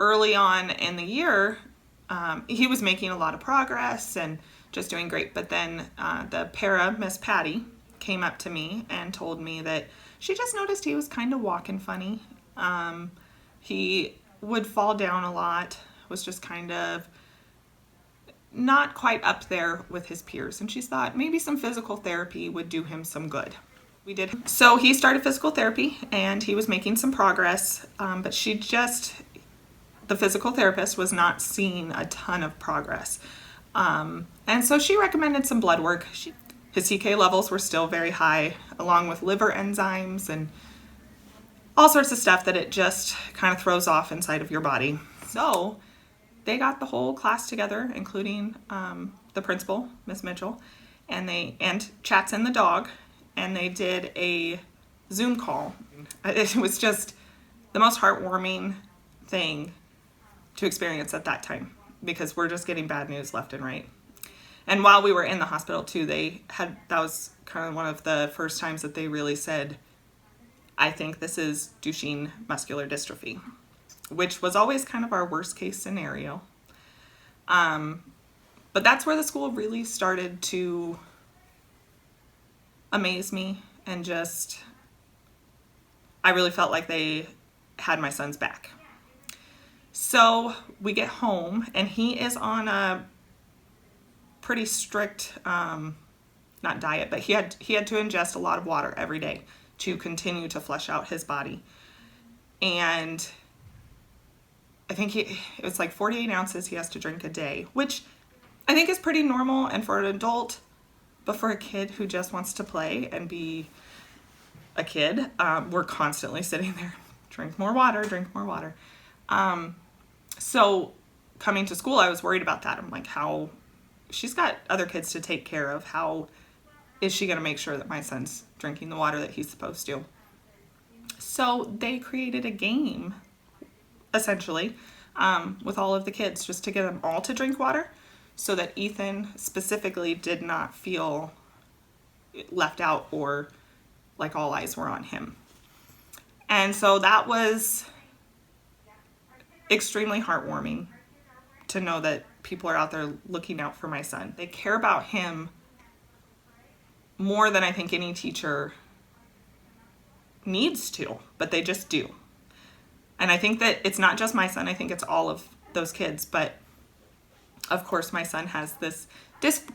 early on in the year, he was making a lot of progress and just doing great. But then the Miss Patty, came up to me and told me that she just noticed he was kind of walking funny. He would fall down a lot, was just kind of not quite up there with his peers. And she thought maybe some physical therapy would do him some good. We did. So he started physical therapy and he was making some progress, but the physical therapist was not seeing a ton of progress. And so she recommended some blood work. His CK levels were still very high, along with liver enzymes and all sorts of stuff that it just kind of throws off inside of your body. So they got the whole class together, including the principal, Miss Mitchell, and Chatson the dog, and they did a Zoom call. It was just the most heartwarming thing to experience at that time, because we're just getting bad news left and right. And while we were in the hospital too, that was kind of one of the first times that they really said, I think this is Duchenne Muscular Dystrophy, which was always kind of our worst case scenario. But that's where the school really started to amaze me, and I really felt like they had my son's back. So we get home and he is on a pretty strict, not diet, but he had to ingest a lot of water every day to continue to flush out his body. And I think it was like 48 ounces he has to drink a day, which I think is pretty normal and for an adult, but for a kid who just wants to play and be a kid, we're constantly sitting there, drink more water. So coming to school, I was worried about that. I'm like, she's got other kids to take care of. How is she going to make sure that my son's drinking the water that he's supposed to? So they created a game, essentially, with all of the kids, just to get them all to drink water, so that Ethan specifically did not feel left out or like all eyes were on him. And so that was extremely heartwarming to know that people are out there looking out for my son. They care about him more than I think any teacher needs to, but they just do. And I think that it's not just my son, I think it's all of those kids, but of course my son has this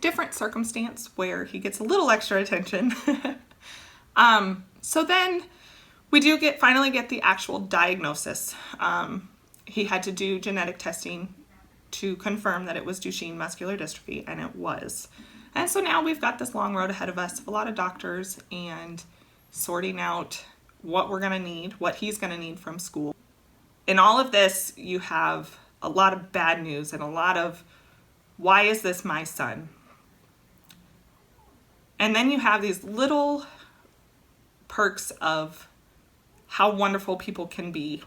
different circumstance where he gets a little extra attention. So then we do finally get the actual diagnosis. He had to do genetic testing to confirm that it was Duchenne Muscular Dystrophy, and it was. And so now we've got this long road ahead of us of a lot of doctors and sorting out what we're going to need, what he's going to need from school. In all of this, you have a lot of bad news and a lot of, why is this my son? And then you have these little perks of how wonderful people can be.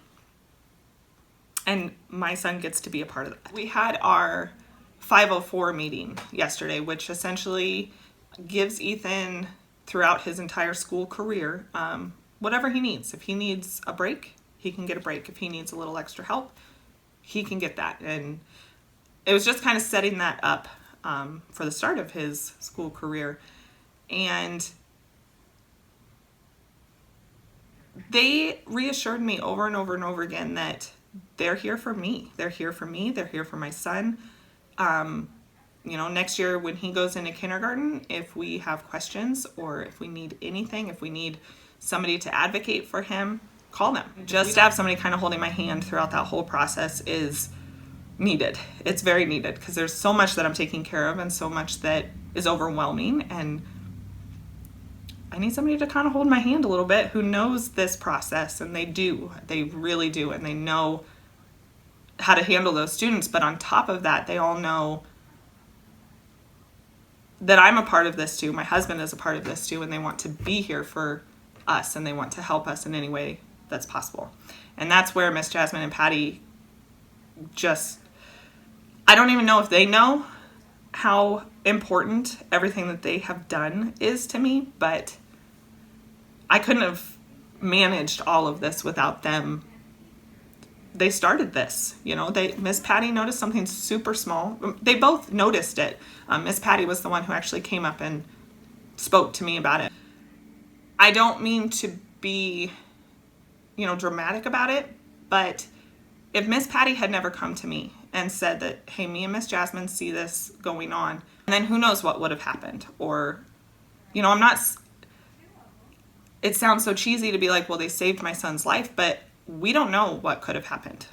And my son gets to be a part of that. We had our 504 meeting yesterday, which essentially gives Ethan, throughout his entire school career, whatever he needs. If he needs a break, he can get a break. If he needs a little extra help, he can get that. And it was just kind of setting that up for the start of his school career. And they reassured me over and over and over again that they're here for me. They're here for me. They're here for my son. Next year when he goes into kindergarten, if we have questions or if we need anything, if we need somebody to advocate for him, call them. Just to have somebody kind of holding my hand throughout that whole process is needed. It's very needed because there's so much that I'm taking care of and so much that is overwhelming, and I need somebody to kind of hold my hand a little bit who knows this process, and they really do, and they know how to handle those students. But on top of that, they all know that I'm a part of this too. My husband is a part of this too, and they want to be here for us, and they want to help us in any way that's possible. And that's where Miss Jasmine and Patty I don't even know if they know how important everything that they have done is to me, but I couldn't have managed all of this without them they started this. You know, Miss Patty noticed something super small. They both noticed it. Miss Patty was the one who actually came up and spoke to me about it. I don't mean to be, you know, dramatic about it, but if Miss Patty had never come to me and said that, hey, me and Miss Jasmine see this going on, and then who knows what would have happened. Or, you know, it sounds so cheesy to be like, well, they saved my son's life, but we don't know what could have happened.